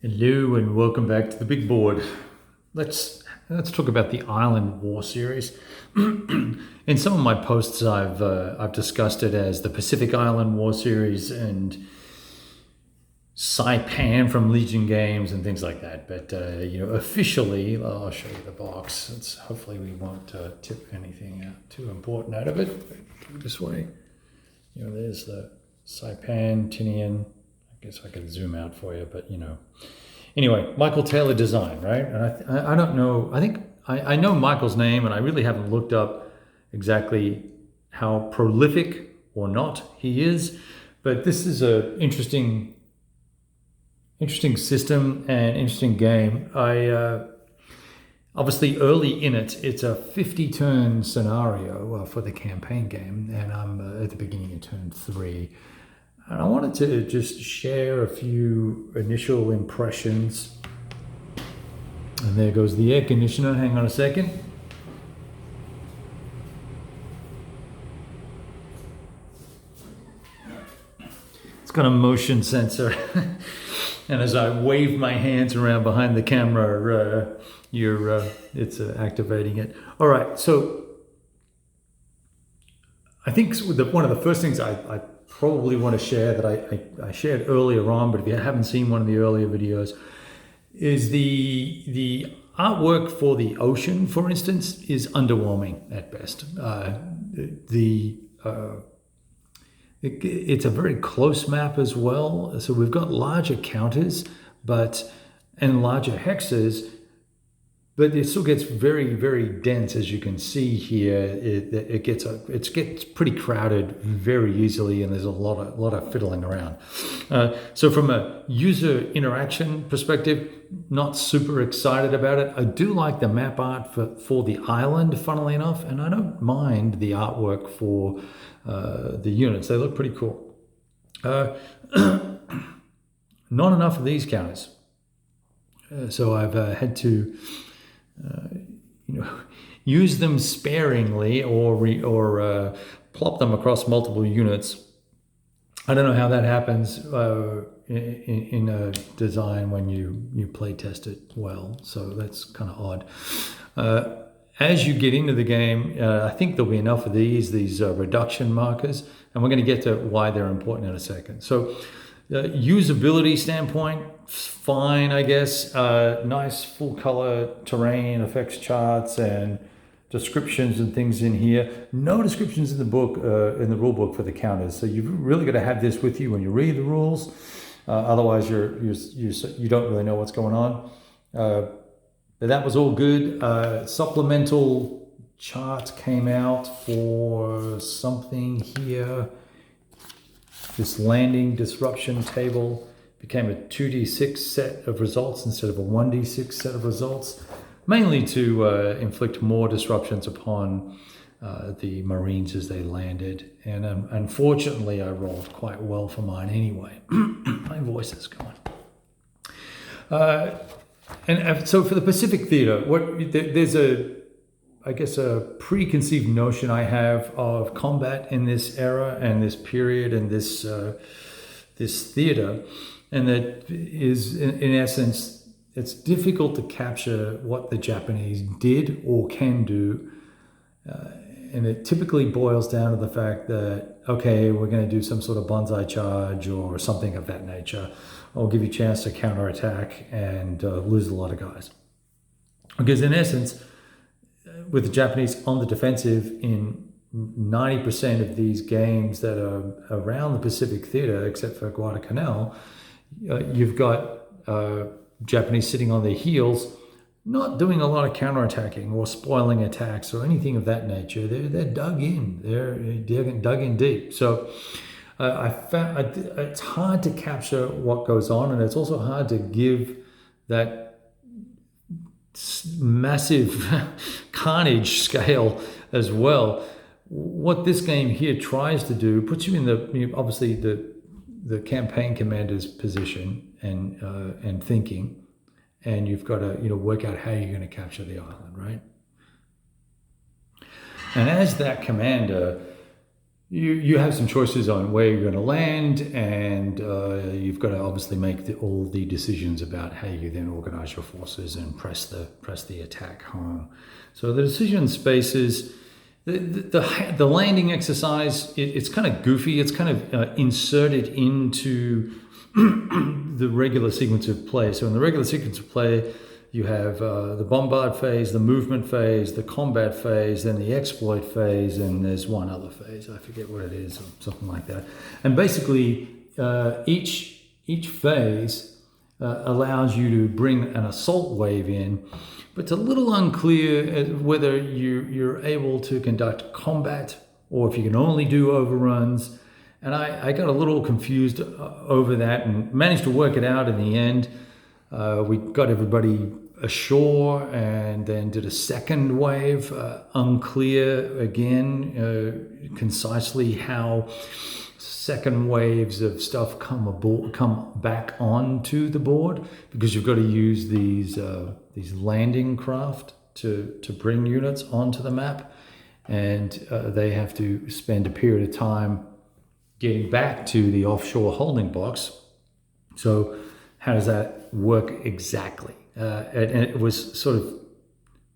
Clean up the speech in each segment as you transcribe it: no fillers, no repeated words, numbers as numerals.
Hello and welcome back to the big board. Let's talk about the Island War series. In some of my posts, I've discussed it as the Pacific Island War series and Saipan from Legion Games and things like that. But officially, I'll show you the box. Hopefully we won't tip anything out too important out of it. But this way, there's the Saipan Tinian. I guess I could zoom out for you, but Anyway, Michael Taylor design, right? And I don't know. I know Michael's name, and I really haven't looked up exactly how prolific or not he is. But this is a interesting system and interesting game. Obviously early in it, it's a 50-turn scenario for the campaign game, and I'm at the beginning of turn 3. And I wanted to just share a few initial impressions. And there goes the air conditioner. Hang on a second. It's got a motion sensor. And as I wave my hands around behind the camera, it's activating it. All right, so I think one of the first things I probably want to share that I shared earlier on, but if you haven't seen one of the earlier videos, is the artwork for the ocean, for instance, is underwhelming at best. It's a very close map as well, so we've got larger counters and larger hexes, but it still gets very, very dense, as you can see here. It gets pretty crowded very easily, and there's a lot of fiddling around. So from a user interaction perspective, not super excited about it. I do like the map art for the island, funnily enough, and I don't mind the artwork for the units. They look pretty cool. Not enough of these counters, so I've had to use them sparingly or plop them across multiple units. I don't know how that happens in a design when you play test it well, so that's kind of odd. As you get into the game, I think there'll be enough of these reduction markers, and we're going to get to why they're important in a second. So usability standpoint, fine, I guess. Nice full color terrain effects charts and descriptions and things in here. No descriptions in the book, in the rule book for the counters. So you've really got to have this with you when you read the rules. Otherwise, you don't really know what's going on. But that was all good. Supplemental charts came out for something here. This landing disruption table became a 2d6 set of results instead of a 1d6 set of results, mainly to inflict more disruptions upon the Marines as they landed. And unfortunately, I rolled quite well for mine anyway. My voice is gone. And so for the Pacific Theater, there's a preconceived notion I have of combat in this era and this period and this theater, and that is, in essence, it's difficult to capture what the Japanese did or can do, and it typically boils down to the fact that, okay, we're going to do some sort of banzai charge or something of that nature. I'll give you a chance to counterattack and lose a lot of guys. Because in essence, with the Japanese on the defensive in 90% of these games that are around the Pacific Theater, except for Guadalcanal, you've got Japanese sitting on their heels, not doing a lot of counterattacking or spoiling attacks or anything of that nature. They're dug in. They're dug in deep. So I found it's hard to capture what goes on, and it's also hard to give that massive carnage scale as well. What this game here tries to do puts you in obviously the campaign commander's position and thinking, and you've got to work out how you're going to capture the island, right? And as that commander, you have some choices on where you're going to land, and you've got to obviously make all the decisions about how you then organize your forces and press the attack home. So the decision spaces, the landing exercise, it's kind of goofy. It's kind of inserted into the regular sequence of play. So in the regular sequence of play, you have the bombard phase, the movement phase, the combat phase, then the exploit phase, and there's one other phase. I forget what it is, or something like that. And basically, each phase allows you to bring an assault wave in, but it's a little unclear whether you're able to conduct combat or if you can only do overruns. And I got a little confused over that and managed to work it out in the end. We got everybody ashore and then did a second wave. Unclear again concisely how second waves of stuff come back onto the board, because you've got to use these landing craft to bring units onto the map, and they have to spend a period of time getting back to the offshore holding box. So how does that work exactly? And it was sort of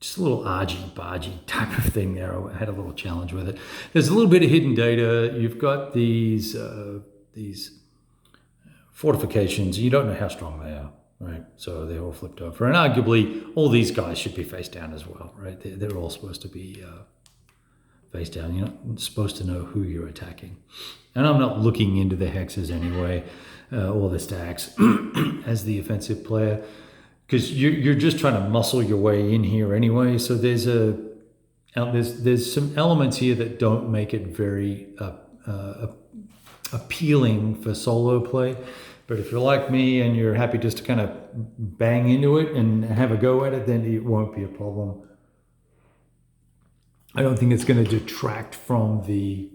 just a little argy-bargy type of thing there. I had a little challenge with it. There's a little bit of hidden data. You've got these fortifications. You don't know how strong they are, right? So they're all flipped over. And arguably, all these guys should be face down as well, right? They're all supposed to be face down. You're not supposed to know who you're attacking. And I'm not looking into the hexes anyway, or the stacks as the offensive player, because you're just trying to muscle your way in here anyway. So there's some elements here that don't make it very appealing for solo play. But if you're like me and you're happy just to kind of bang into it and have a go at it, then it won't be a problem. I don't think it's going to detract from the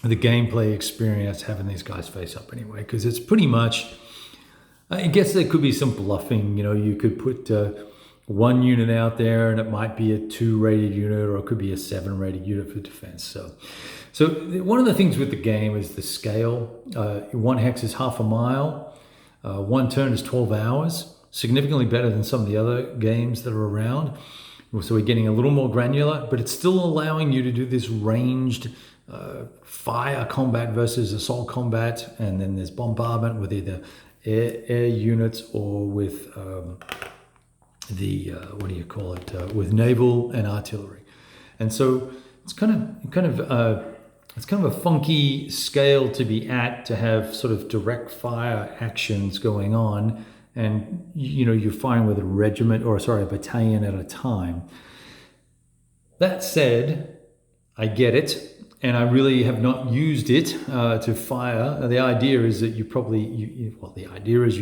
gameplay experience having these guys face up anyway, because it's pretty much, I guess there could be some bluffing. You know, you could put one unit out there and it might be a 2 rated unit, or it could be a 7 rated unit for defense. So one of the things with the game is the scale. One hex is half a mile. One turn is 12 hours, significantly better than some of the other games that are around. So we're getting a little more granular, but it's still allowing you to do this ranged fire combat versus assault combat. And then there's bombardment with either air units or with with naval and artillery. And so it's kind of a funky scale to be at, to have sort of direct fire actions going on, and you're firing with a battalion at a time. That said, I get it, and I really have not used it to fire. The idea is that you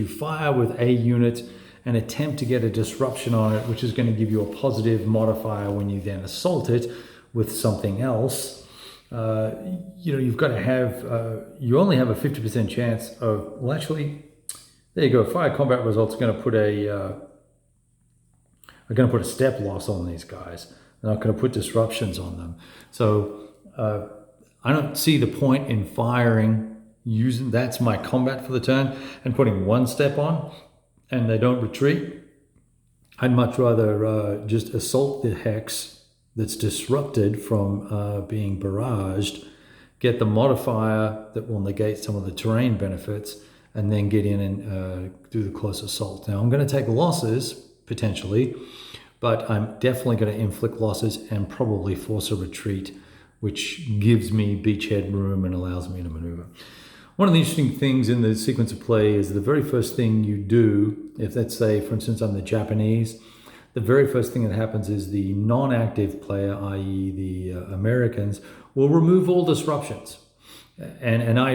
fire with a unit and attempt to get a disruption on it, which is going to give you a positive modifier when you then assault it with something else. You've got to have, you only have a 50% chance of, well, actually, there you go. Fire combat results are going to put a step loss on these guys. They're not going to put disruptions on them. So I don't see the point in firing using, that's my combat for the turn, and putting one step on and they don't retreat. I'd much rather just assault the hex that's disrupted from being barraged, get the modifier that will negate some of the terrain benefits, and then get in and do the close assault. Now, I'm going to take losses, potentially, but I'm definitely going to inflict losses and probably force a retreat, which gives me beachhead room and allows me to maneuver. One of the interesting things in the sequence of play is the very first thing you do, if let's say, for instance, I'm the Japanese, the very first thing that happens is the non-active player, i.e. the Americans, will remove all disruptions. And I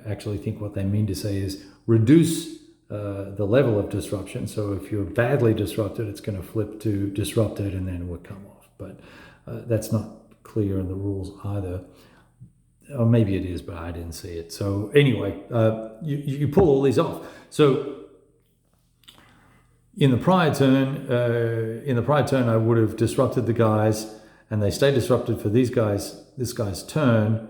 actually think what they mean to say is reduce the level of disruption. So if you're badly disrupted, it's going to flip to disrupted and then it would come off. But that's not clear in the rules either. Or maybe it is, but I didn't see it. So anyway, you pull all these off. So in the prior turn, I would have disrupted the guys and they stay disrupted for this guy's turn,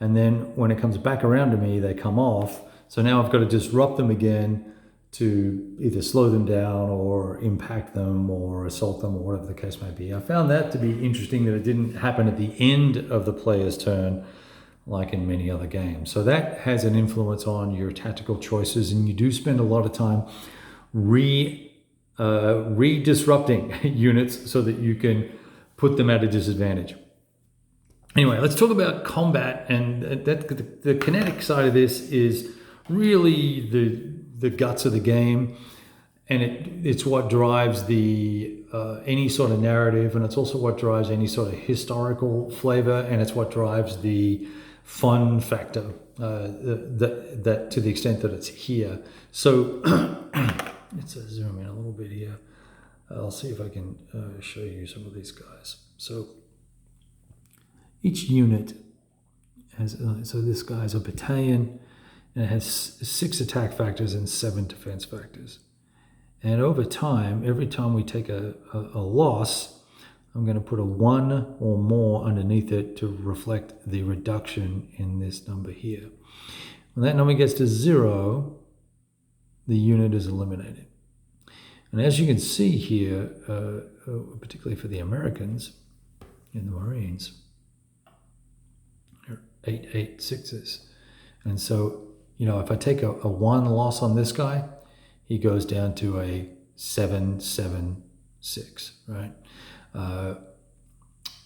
and then when it comes back around to me, they come off. So now I've got to disrupt them again to either slow them down or impact them or assault them or whatever the case may be. I found that to be interesting, that it didn't happen at the end of the player's turn like in many other games. So that has an influence on your tactical choices, and you do spend a lot of time re-disrupting units so that you can put them at a disadvantage. Anyway, let's talk about combat, and the kinetic side of this is really the guts of the game, and it's what drives the any sort of narrative, and it's also what drives any sort of historical flavor, and it's what drives the fun factor that to the extent that it's here. So let's zoom in a little bit here. I'll see if I can show you some of these guys. So each unit has, so this guy's a battalion, and it has 6 attack factors and 7 defense factors. And over time, every time we take a loss, I'm going to put a 1 or more underneath it to reflect the reduction in this number here. When that number gets to 0, the unit is eliminated. And as you can see here, particularly for the Americans in the Marines, they're 8-8-6s. And so, you know, if I take a 1 loss on this guy, he goes down to a 7-7-6, right?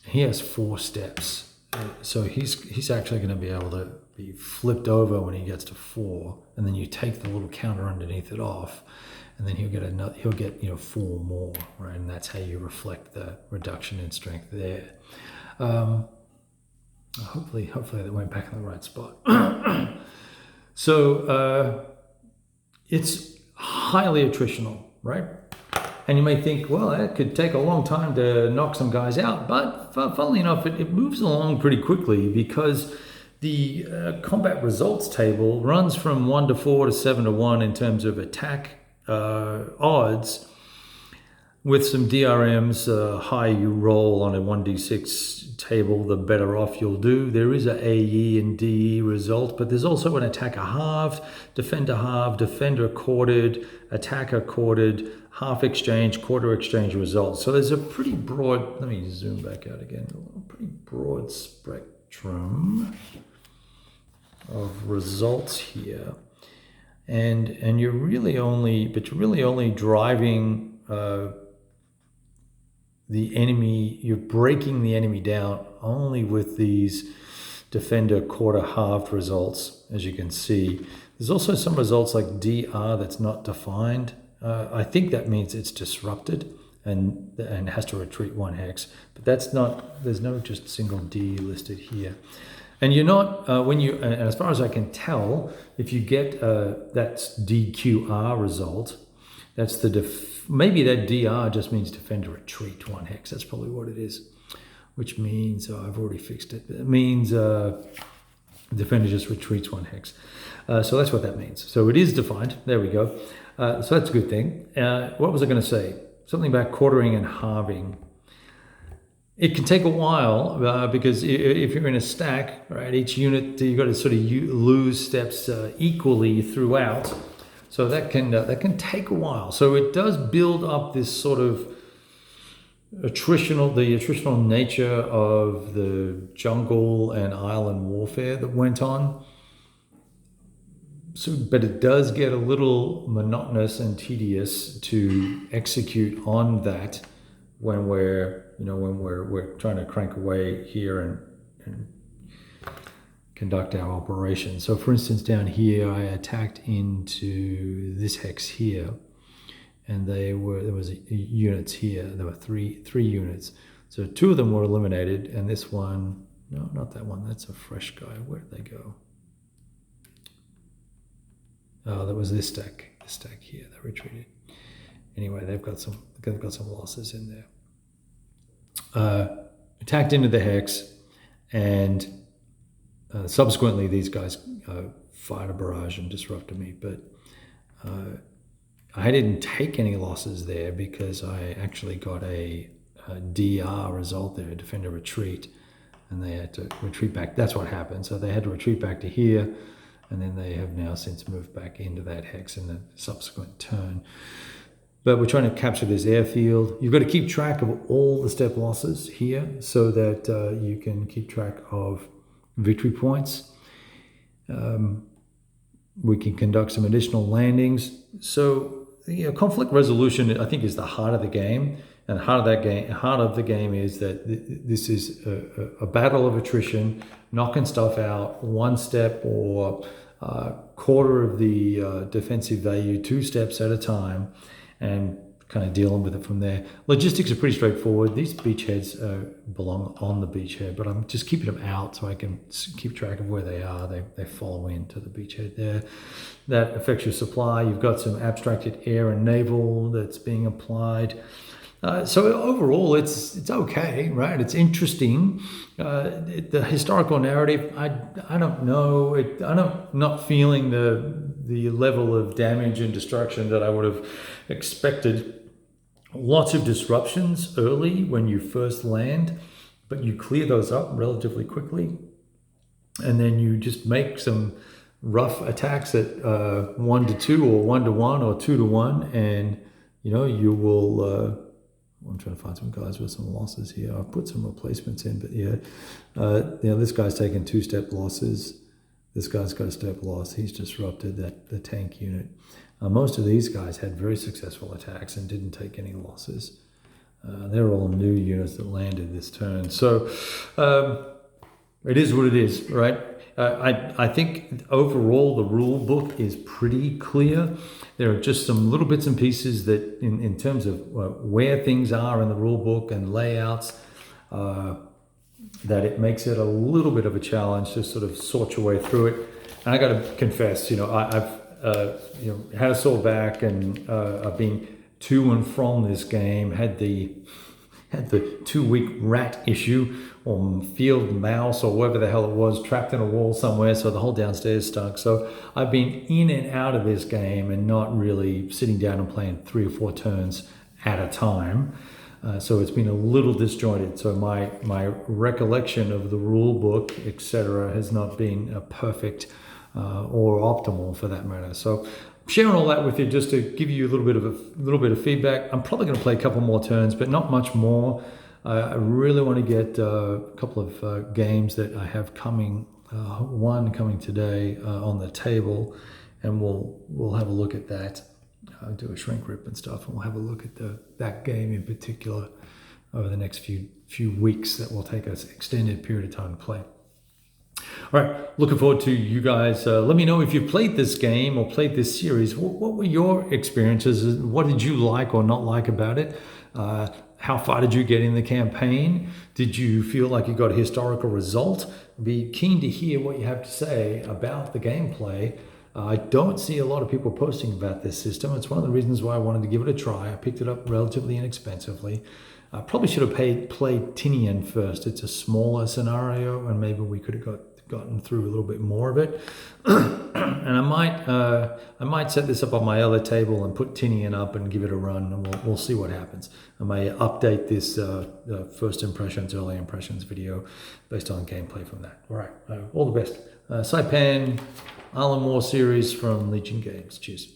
He has 4 steps, so he's actually going to be able to be flipped over when he gets to 4, and then you take the little counter underneath it off, and then he'll get 4 more, right? And that's how you reflect the reduction in strength there. Hopefully that went back in the right spot. So it's highly attritional, right? And you may think, well, that could take a long time to knock some guys out, but funnily enough, it moves along pretty quickly, because the combat results table runs from 1 to 4 to 7 to 1 in terms of attack odds, with some DRMs. Higher you roll on a 1d6 table, the better off you'll do. There is a AE and DE result, but there's also an attacker halved, defender quartered, attacker quartered, half exchange, quarter exchange results. So there's a pretty broad, let me zoom back out again, a pretty broad spectrum of results here. And you're really only driving the enemy, you're breaking the enemy down only with these defender quarter halved results, as you can see. There's also some results like DR that's not defined. I think that means it's disrupted and has to retreat 1 hex, but that's not, there's no just single D listed here. And you're not, and as far as I can tell, if you get that DQR result, that's maybe that DR just means defender retreat 1 hex. That's probably what it is, which means, I've already fixed it. It means defender just retreats 1 hex. So that's what that means. So it is defined. There we go. So that's a good thing. What was I going to say? Something about quartering and halving. It can take a while because if you're in a stack, right, each unit, you've got to sort of lose steps equally throughout. So that can take a while. So it does build up this sort of attritional nature of the jungle and island warfare that went on. So, but it does get a little monotonous and tedious to execute on that when we're trying to crank away here and conduct our operation. So for instance, down here, I attacked into this hex here, and there was units here. There were three units. So 2 of them were eliminated, and this one, no, not that one. That's a fresh guy. Where did they go? Oh, that was this stack here. They retreated. Anyway, they've got some losses in there. Attacked into the hex, and subsequently these guys fired a barrage and disrupted me, but I didn't take any losses there because I actually got a DR result there, defender retreat, and they had to retreat back. That's what happened. So they had to retreat back to here, and then they have now since moved back into that hex in the subsequent turn. But we're trying to capture this airfield. You've got to keep track of all the step losses here so that you can keep track of victory points. We can conduct some additional landings. So, conflict resolution, I think, is the heart of the game. And the heart of the game is that this is a battle of attrition, knocking stuff out one step or quarter of the defensive value, 2 steps at a time, and kind of dealing with it from there. Logistics are pretty straightforward. These beachheads belong on the beachhead, but I'm just keeping them out so I can keep track of where they are. They follow into the beachhead there. That affects your supply. You've got some abstracted air and naval that's being applied. So overall, it's okay, right? It's interesting. The historical narrative, I don't know. I'm not feeling the level of damage and destruction that I would have expected. Lots of disruptions early when you first land, but you clear those up relatively quickly, and then you just make some rough attacks at 1-2 or 1-1 or 2-1, and you will. I'm trying to find some guys with some losses here. I've put some replacements in, but this guy's taken 2-step losses. This guy's got a step loss. He's disrupted the tank unit. Most of these guys had very successful attacks and didn't take any losses. They're all new units that landed this turn. So it is what it is, right? I think overall the rule book is pretty clear. There are just some little bits and pieces that in terms of where things are in the rule book and layouts, that it makes it a little bit of a challenge to sort of sort your way through it. And I got to confess, I've had a sore back, and I've been to and from this game, had the 2-week rat issue or field mouse or whatever the hell it was, trapped in a wall somewhere, so the whole downstairs stunk. So I've been in and out of this game and not really sitting down and playing 3 or 4 turns at a time. So it's been a little disjointed. So my recollection of the rule book, etc., has not been perfect or optimal for that matter. So sharing all that with you just to give you a little bit of feedback. I'm probably going to play a couple more turns, but not much more. I really want to get a couple of games that I have coming. One coming today on the table, and we'll have a look at that. Do a shrink rip and stuff, and we'll have a look at that game in particular over the next few weeks. That will take us extended period of time to play. All right, looking forward to you guys. Let me know if you've played this game or played this series. What were your experiences? What did you like or not like about it? How far did you get in the campaign? Did you feel like you got a historical result? Be keen to hear what you have to say about the gameplay. I don't see a lot of people posting about this system. It's one of the reasons why I wanted to give it a try. I picked it up relatively inexpensively. I probably should have played Tinian first. It's a smaller scenario, and maybe we could have gotten through a little bit more of it. And I might set this up on my other table and put Tinian up and give it a run, and we'll see what happens. I may update this first impressions, early impressions video based on gameplay from that. All right, all the best. Saipan, Alan Moore series from Legion Games. Cheers.